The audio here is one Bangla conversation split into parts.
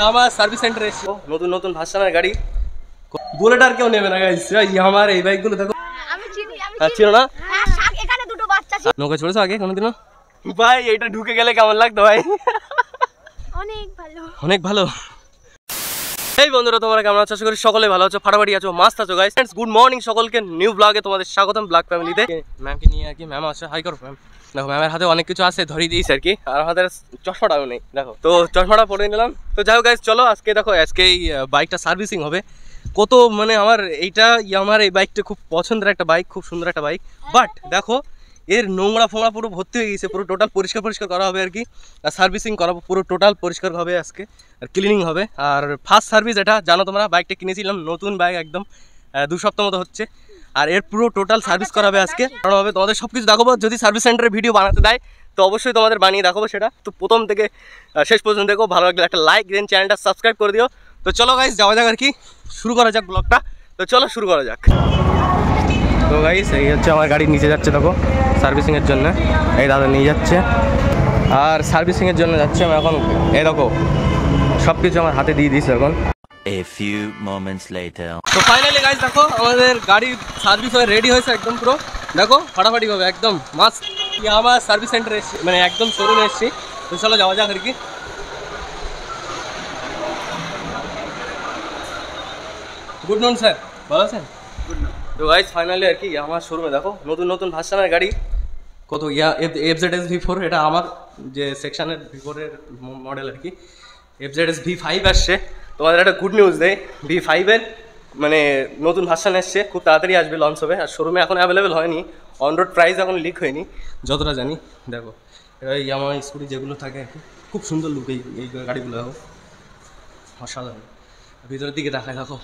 আমার সার্ভিস সেন্টারে এসেছি, নতুন নতুন ভার্সনের গাড়ি, বুলেট আর কেউ নেবে না গাইস। আমার এই বাইকগুলো দেখো, আমি চিনি চিনো না? হ্যাঁ, এখানে দুটো বাচ্চা ছিল। নৌকা চড়েছো আগে কোনোদিনও? ভাই এইটা ঢুকে গেলে কেমন লাগতো ভাই? অনেক ভালো, অনেক ভালো। এই বন্ধুরা, তোমরা কেমন আছো? আশা করি সকলে ভালো আছো, ফাটাফাটি আছো, মাস্ত আছো গাইস। ফ্রেন্ডস, গুড মর্নিং সকলকে, নিউ ব্লগে তোমাদের স্বাগতম। ব্লগ ফ্যামিলিতে ম্যামকে নিয়ে আর কি, ম্যাম আছে, হাই করো ম্যাম। দেখো ম্যামের হাতে অনেক কিছু আছে, ধরিয়ে দিয়েছে আর কি, আর হাতের চশমাটাও নেই দেখো, তো চশমাটা পরে নিলাম। তো যাই হোক গাইস, চলো আজকে দেখো, আজকে এই বাইকটা সার্ভিসিং হবে। কত মানে আমার এইটা আমার এই বাইকটা খুব পছন্দের একটা বাইক, খুব সুন্দর একটা বাইক। বাট দেখো এর নোংরা ফোংরা পুরো ভর্তি হয়ে গেছে, পুরো টোটাল পরিষ্কার করা হবে আর কি, আর সার্ভিসিং করাবো, পুরো টোটাল পরিষ্কার হবে আজকে, আর ক্লিনিং হবে। আর ফার্স্ট সার্ভিস এটা, জানো তোমরা, বাইকটা কিনেছিলাম নতুন বাইক, একদম 2 সপ্তাহ মতো হচ্ছে, আর এর পুরো টোটাল সার্ভিস করা হবে আজকে। কারণ হবে তোমাদের সব কিছু দেখাবো, যদি সার্ভিস সেন্টারে ভিডিও বানাতে দেয় তো অবশ্যই তোমাদের বানিয়ে দেখাবো সেটা। তো প্রথম থেকে শেষ পর্যন্ত দেখো, ভালো লাগলে একটা লাইক দেন, চ্যানেলটা সাবস্ক্রাইব করে দিও। তো চলো গাইস, যাওয়া যাক আর কি, শুরু করা যাক ব্লগটা। তো চলো শুরু করা যাক। তো গাইস, এই হচ্ছে আমার গাড়ি নিচে যাচ্ছে দেখো সার্ভিসিংয়ের জন্য, এই দাদা নিয়ে যাচ্ছে, আর সার্ভিসিংয়ের জন্য যাচ্ছে আমি এখন। এই দেখো সব কিছু আমার হাতে দিয়ে দিয়েছে এখন। A few moments later. তো ফাইনালি গাইস দেখো, আমাদের গাড়ি সার্ভিস হয়ে রেডি হয়েছে একদম পুরো, দেখো ফাটাফাটি ভাবে একদম মাস্ট। আমার সার্ভিস সেন্টারে এসেছি, মানে একদম শোরুমে এসেছি। তো চলো যাওয়া যাক আর কি। গুড মর্নিং স্যার, ভালো আছেন? Good morning. তো গাইস ফাইনালি আর কি আমার শোরুমে দেখো নতুন নতুন ভার্সনের গাড়ি, কত FZS V4, এটা আমার যে সেকশনের V4-এর মডেল আর কি। FZS V5 আসছে, তোমাদের একটা গুড নিউজ দেয়, V5-এর মানে নতুন ভার্সন এসছে, খুব তাড়াতাড়ি আসবে, লঞ্চ হবে। আর শোরুমে এখন অ্যাভেলেবেল হয়নি, অন রোড প্রাইস এখন লিক হয়নি যতটা জানি। দেখো ইয়ামাহা স্কুটি যেগুলো থাকে আর কি, খুব সুন্দর লুক এই গাড়িগুলো, দেখো অসাধারণ। ভিতরের দিকে দেখায় দেখো,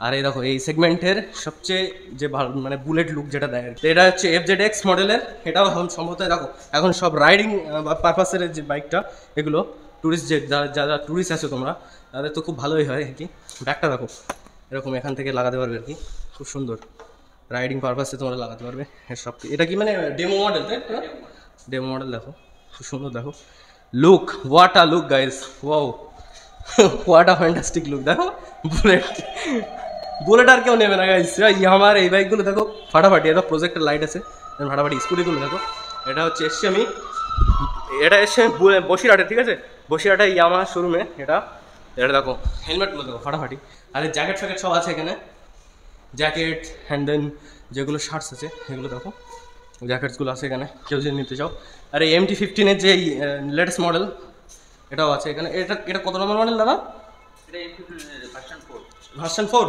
আর এই দেখো এই সেগমেন্টের সবচেয়ে যে ভালো মানে বুলেট লুক যেটা দেয়, এটা হচ্ছে FZX মডেলের। এটাও সম্ভবত দেখো এখন সব রাইডিং পারপাসের যে বাইকটা, এগুলো ট্যুরিস্ট যে যারা ট্যুরিস্ট আছে তোমরা, তাদের তো খুব ভালোই হয় আর কি। ব্যাগটা দেখো এরকম এখান থেকে লাগাতে পারবে আর কি, খুব সুন্দর রাইডিং পারপাসে তোমরা লাগাতে পারবে সব। এটা কি মানে ডেমো মডেল, তাই ডেমো মডেল, দেখো খুব সুন্দর, দেখো look, what a look guys, wow what a fantastic look. দেখো বুলেট আর কেউ নেবে না গাইস, আমার এই বাইকগুলো দেখো ফাটাফাটি। এটা প্রজেক্টের লাইট আছে, ফাটাফাটি স্কুটিগুলো দেখো। এটা হচ্ছে এসছি আমি, এটা এসছে বসিরহাটে, ঠিক আছে, বসিরহাটে ইয়ামাহা শোরুমে। এটা দেখো হেলমেটগুলো দেখো ফাটাফাটি, আর এই জ্যাকেট ফ্যাকেট সব আছে এখানে, জ্যাকেট হ্যান্ড দেন যেগুলো শার্টস আছে এগুলো দেখো, জ্যাকেটসগুলো আছে এখানে কেউ যদি নিতে চাও। আর এই MT-15-এর যে লেটেস্ট মডেল এটাও আছে এখানে। এটা কত নম্বর মডেল দাদা? ভার্সন 4।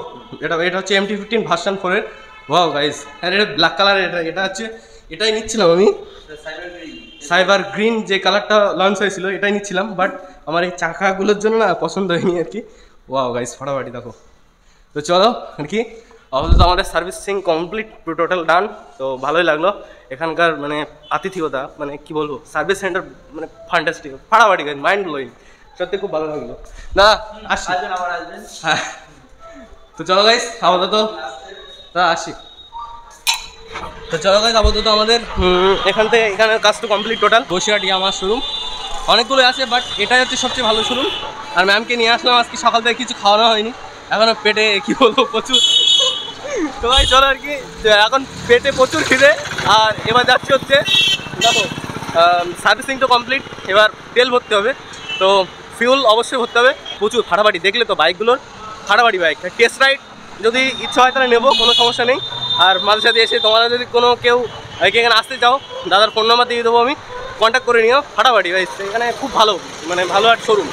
এটা হচ্ছে MT-15 ভার্সন 4-এর। ওয়াও গাইস, আর এটা ব্ল্যাক কালার, এটা হচ্ছে এটাই নিচ্ছিলাম আমি, সাইবার গ্রিন যে কালারটা লঞ্চ হয়েছিল এটাই নিচ্ছিলাম, বাট আমার এই চাকাগুলোর জন্য না পছন্দ হয়নি আর কি। ওয়াও গাইস ফাটাফাটি দেখো। তো চলো আর কি, অবশ্যই আমাদের সার্ভিসিং কমপ্লিট, টোটাল ডান। তো ভালোই লাগলো এখানকার মানে আতিথেয়তা, মানে কি বলবো, সার্ভিস সেন্টার মানে ফ্যান্টাস্টিক, ফাটাফাটি গাইস, মাইন্ড ব্লোয়িং, সত্যি খুব ভালো লাগলো। না আসি, হ্যাঁ তো চলো গাইস আপাতত আসি। তো চলো গাইস আপাতত আমাদের এখানের কাজ তো কমপ্লিট টোটাল। বসিরহাট আমার শোরুম অনেকগুলো আছে, বাট এটাই হচ্ছে সবচেয়ে ভালো শোরুম। আর ম্যামকে নিয়ে আসলাম আজকে, সকাল থেকে কিছু খাওয়ানো হয়নি, এখনো পেটে কি বলবো প্রচুর। তো ভাই চলো আর কি, এখন পেটে প্রচুর খিদে। আর এবার যাচ্ছি হচ্ছে দেখো সার্ভিসিং তো কমপ্লিট, এবার তেল ভরতে হবে, তো ফিউল অবশ্যই ভরতে হবে প্রচুর। ফাটাফাটি দেখলে তো বাইকগুলোর, ফাটাফাটি বাইক। টেস্ট রাইড যদি ইচ্ছা হয় তাহলে নেবো, কোনো সমস্যা নেই। আর মাঝে সাথে এসে তোমরা যদি কেউ এখানে আসতে চাও, দাদার ফোন নাম্বার দিয়ে দেবো আমি, কন্ট্যাক্ট করে নিও। ফাটাফাটি ভাই, এখানে খুব ভালো, মানে ভালো একটা শোরুম।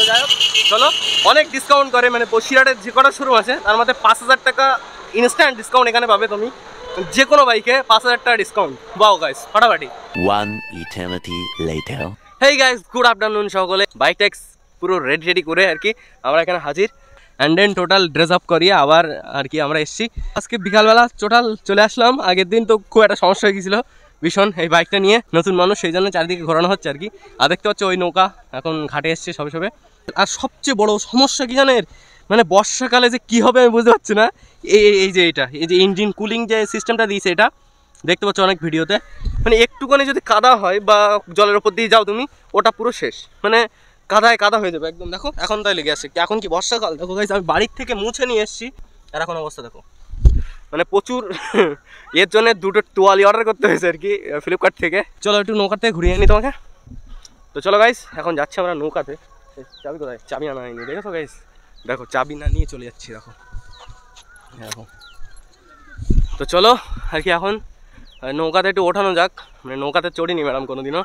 যাই হোক চলো, অনেক ডিসকাউন্ট করে, মানে বসিরহাটের যে কটা শোরুম আছে তার মধ্যে 5,000 টাকা ইনস্ট্যান্ট ডিসকাউন্ট এখানে পাবে তুমি, যে কোনো বাইকে 5,000 টাকা ডিসকাউন্ট। বাও গাইস ফাটাফাটি। One eternity later. Hey guys, good afternoon সকলে। বাইকটা পুরো রেডি করে আর কি আমরা এখানে হাজির, and then total dress up করিয়ে আবার আর কি আমরা এসেছি। আজকে বিকালবেলা টোটাল চলে আসলাম, আগের দিন তো খুব একটা সমস্যা হয়ে গেছিলো ভীষণ এই বাইকটা নিয়ে, নতুন মানুষ সেই জন্য চারিদিকে ঘোরানো হচ্ছে আর কি। আর দেখতে পাচ্ছি ওই নৌকা এখন ঘাটে এসছে সবে সবে। আর সবচেয়ে বড় সমস্যা কি জানেন, মানে বর্ষাকালে যে কী হবে আমি বুঝতে পারছি না। এই যে ইঞ্জিন কুলিং যে সিস্টেমটা দিয়েছে, এটা দেখতে পাচ্ছ অনেক ভিডিওতে, মানে একটুখানি যদি কাদা হয় বা জলের ওপর দিয়ে যাও তুমি, ওটা পুরো শেষ, মানে কাদায় কাদা হয়ে যাবে একদম। দেখো এখন তাই লেগে আছে, এখন কি বর্ষাকাল। দেখো গাইস আমি বাড়ির থেকে মুছে নিয়ে এসেছি, আর এখন অবস্থা দেখো, মানে প্রচুর এর জন্য দুটো তোয়ালি অর্ডার করতে হয়েছে আর কি ফ্লিপকার্ট থেকে। চলো একটু নৌকার থেকে ঘুরিয়ে আনি তোমাকে। তো চলো গাইস এখন যাচ্ছি আমরা নৌকাতে। চাবি কোথায়? চাবি আনা হয়নি, দেখেছো গাইস? দেখো চাবি না নিয়ে চলে যাচ্ছি, দেখো দেখো। তো চলো আর কি এখন নৌকাতে একটু ওঠানো যাক, মানে নৌকাতে চড়িনি ম্যাডাম কোনোদিনও,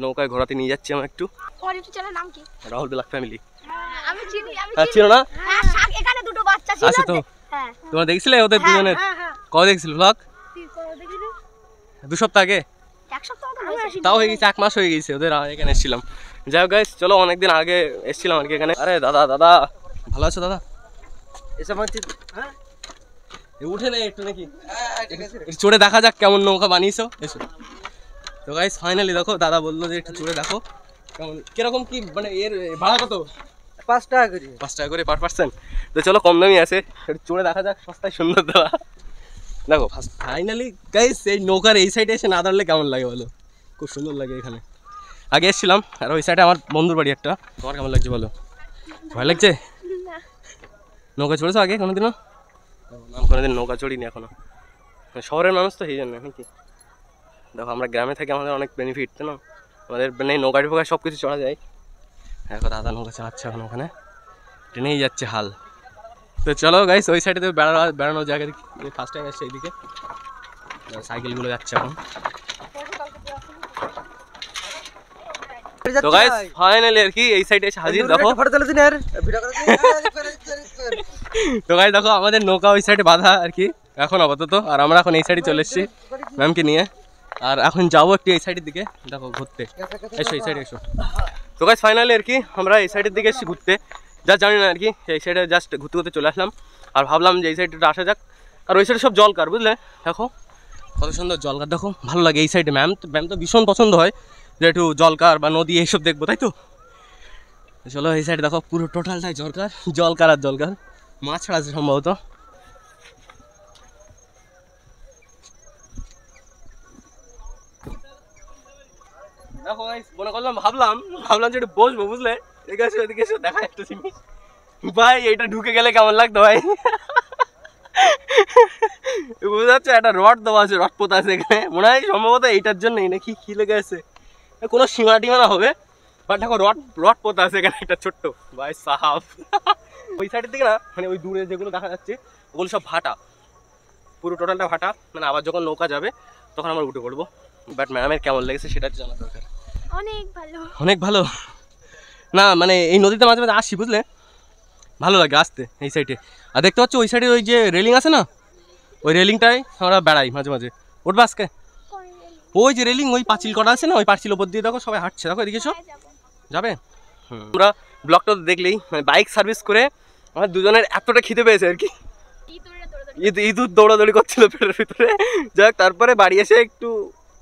নৌকায় ঘোরাতে নিয়ে যাচ্ছি আমরা একটু। তোমার ইউটিউব চ্যানেলের নাম কি? Rahul blog family. আমি চিনি, আমি হ্যাঁ চিনি। চিনো না? হ্যাঁ, এখানে দুটো বাচ্চা ছিল। আছে তো? হ্যাঁ। তোমরা দেখছিলে ওদের দুজনের? কবে দেখছিল ব্লগ? তুই কবে দেখলি? 2 সপ্তাহ আগে, এক সপ্তাহ তো হয়েছে। তাও হয়ে গেছে 1 মাস হয়ে গেছে ওদের এখানে এসেছিলাম। যাই হোক গাইস চলো, অনেকদিন আগে এসেছিলাম আর কি এখানে। আরে দাদা দাদা ভালো আছো দাদা? এসব হ্যাঁ উঠে নেই একটু নাকি, চড়ে দেখা যাক কেমন নৌকা বানিয়েছো, এসো। তো গাইস ফাইনালি দেখো দাদা বললো যে একটু চড়ে দেখো কেমন, কিরকম কি, মানে এর ভাড়া কত? 5 টাকা করে। 5 টাকা করে পার পার্সন। তো চলো কম দামি আছে, একটু চড়ে দেখা যাক, সস্তায় সুন্দর দাদা। দেখো ফাইনালি গাইস এই নৌকার এই সাইডে এসে না দাঁড়ালে কেমন লাগে বলো? খুব সুন্দর লাগে এখানে। আগে এসেছিলাম আর ওই সাইডে আমার বন্ধুর বাড়ি একটা। তোমার কেমন লাগছে বলো? ভয় লাগছে? নৌকা চড়েছো আগে কোনোদিনও? আমি কোনোদিন নৌকা চড়িনি এখনো, শহরের মানুষ তো সেই জন্য নাকি। দেখো আমরা গ্রামে থাকি, আমাদের অনেক বেনিফিট তো না, আমাদের মানে নৌকায় ফোকায় সব কিছু চড়া যায়। দেখো দাদা নৌকা চালাচ্ছে এখন, ওখানে টেনেই যাচ্ছে হাল। তো চলো গাইস ওই সাইডে বেড়ানোর জায়গা ফার্স্ট টাইম এসছে এইদিকে, সাইকেলগুলো যাচ্ছে এখন। তো গাইস ফাইনালি আর কি এই সাইডে এসে হাজির। দেখো ফটো তুলে দিন আর ভিডিও করে দিন। তো গাইস দেখো আমাদের নৌকা ওই সাইডে বাঁধা আর কি এখন আপাতত, আর আমরা এখন এই সাইডে চলে এসেছি ম্যামকে নিয়ে, আর এখন যাবো একটু এই সাইডের দিকে দেখো ঘুরতে। এসো এই সাইডে এসো। তো গাইস ফাইনালি আর কি আমরা এই সাইডের দিকে এসেছি ঘুরতে, যা জানি না আর কি এই সাইডে জাস্ট ঘুরতে ঘুরতে চলে আসলাম, আর ভাবলাম যে এই সাইডটা আসা যাক। আর ওই সাইডে সব জলকার, বুঝলে? দেখো কত সুন্দর জলকার, দেখো ভালো লাগে এই সাইডে। ম্যাম তো ভীষণ পছন্দ হয় যে একটু জলকার বা নদী এইসব দেখবো, তাই তো? চলো এই সাইডে দেখো পুরো টোটালটাই জলকার আর জলকার, মাছ ছাড়া আছে সম্ভবত। দেখো মনে করলাম ভাবলাম যে একটু বসবো, বুঝলে? এদিকে এসো দেখা একটা জিনিস ভাই, এটা ঢুকে গেলে কেমন লাগতো ভাই? বুঝতে পারছো একটা রড দেওয়া আছে, রড পোতা আছে এখানে, মনে হয় সম্ভবত এইটার জন্যই নাকি কি লেগে আছে, কোনো সীমা টিমানা হবে, বাট দেখো রড পোতা আছে এখানে একটা ছোট্ট ভাই সাহাব। ওই সাইডের দিকে না, মানে ওই দূরে যেগুলো দেখা যাচ্ছে ওগুলো সব ভাটা, পুরো টোটালটা ভাটা, মানে আবার যখন নৌকা যাবে তখন আমরা উঠে পড়বো। বাট ম্যামের কেমন লেগেছে সেটা জানা দরকার। অনেক ভালো, অনেক ভালো না, মানে এই নদীতে মাঝে মাঝে আসি, বুঝলে? ভালো লাগে আসতে এই সাইডে। আর দেখতে পাচ্ছ ওই সাইডে ওই যে রেলিং আছে না, ওই রেলিংটাই আমরা বেড়াই মাঝে মাঝে। উঠবা আজকে? ওই যে রেলিং, ওই পাঁচিল করা আছে না, ওই পাঁচিল ওপর দিয়ে দেখো সবাই হাঁটছে, দেখো এদিকে এসো। যাবে? আমরা ব্লগটা দেখলেই মানে বাইক সার্ভিস করে আমার দুজনের এতটা খিদে পেয়েছে আর কি, ইঁদুর দৌড়াদৌড়ি করছিল পেটের ভিতরে। যাক তারপরে বাড়ি এসে একটু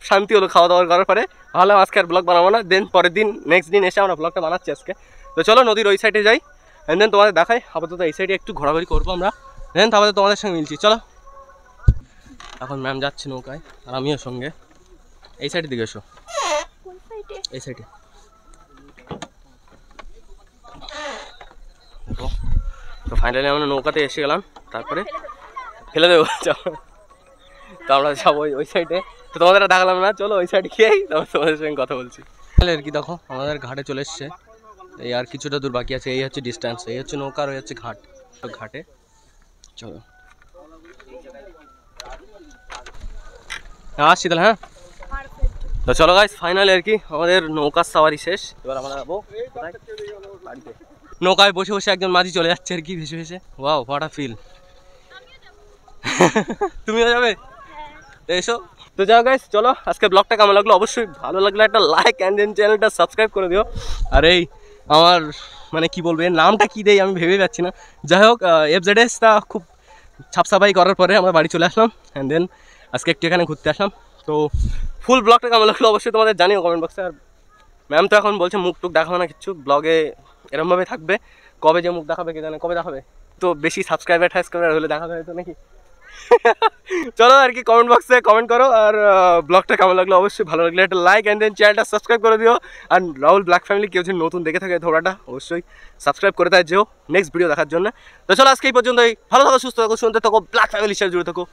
শান্তি হলো খাওয়া দাওয়া করার পরে। ভাবলাম আজকে আর ব্লগ বানাবো না, দেন পরের দিন নেক্সট দিন এসে আমরা ব্লগটা বানাচ্ছি আজকে। তো চলো নদীর ওই সাইডে যাই, অ্যান্ড দেন তোমাদের দেখাই। আপাতত এই সাইডে একটু ঘোরাঘুরি করবো আমরা, দেন তারপরে তোমাদের সঙ্গে মিলছি। চলো এখন ম্যাম যাচ্ছে নৌকায় আর আমিও সঙ্গে। এই সাইডের দিকে এসো, এই সাইডে দেখো। তো ফাইনালি আমরা নৌকাতে এসে গেলাম, তারপরে ফেলে দেবো। তো আমরা যাবো ওই সাইডে, তো তোমাদের দেখালাম না, চলো ওই সাইডে গিয়েই তারপর তোমাদের সঙ্গে কথা বলছি। আর কি দেখো আমাদের ঘাটে চলে এসছে, এই আর কিছুটা দূর বাকি আছে, এই হচ্ছে ডিস্টেন্স, এই হচ্ছে নৌকা আর ওই হচ্ছে ঘাট। ঘাটে চলো আসছি তাহলে। হ্যাঁ তো চলো গাইস ফাইনালি আর কি আমাদের নৌকার সাওয়ারি শেষ, এবার আমরা যাবো বাড়িতে। নৌকায় বসে বসে একজন মাঝি চলে যাচ্ছে আর কি ভেসে ভেসে। Wow what a feel. তুমিও যাবে? এসো। তো যাও গাইস চলো, আজকে ব্লগটা কেমন লাগলো অবশ্যই ভালো লাগলে একটা লাইক অ্যান্ড দেন চ্যানেলটা সাবস্ক্রাইব করে দিও। আর এই আমার মানে কি বলবো এর নামটা কি দেই আমি ভেবে পাচ্ছি না। যাই হোক এফজেডএসটা খুব ছাপসাফাই করার পরে আমরা বাড়ি চলে আসলাম, অ্যান্ড দেন আজকে একটু এখানে ঘুরতে আসলাম। তো ফুল ব্লগটা কেমন লাগলো অবশ্যই তোমাদের জানিও কমেন্ট বক্সে। আর ম্যাম তো এখন বলছে মুখ টুক দেখাবে না কিচ্ছু, ব্লগে এরমভাবে থাকবে, কবে যে মুখ দেখাবে কে জানে, কবে দেখাবে। তো বেশি সাবস্ক্রাইবার হলে দেখাবে হয়তো নাকি। চলো আর কি কমেন্ট বক্সে কমেন্ট করো, আর ব্লগটা কেমন লাগলো অবশ্যই ভালো লাগলে একটা লাইক অ্যান্ড দেন চ্যানেলটা সাবস্ক্রাইব করে দিও। আর রাহুল ব্ল্যাক ফ্যামিলি কেউ যদি নতুন দেখে থাকে ধরাটা অবশ্যই সাবস্ক্রাইব করে তাই যেও নেক্সট ভিডিও দেখার জন্য। তো চলো আজকে এই পর্যন্তই, ভালো থাকো, সুস্থ থাকো, শুনতে থাকো, ব্ল্যাক ফ্যামিলির সাথে জুড়ে থাকো।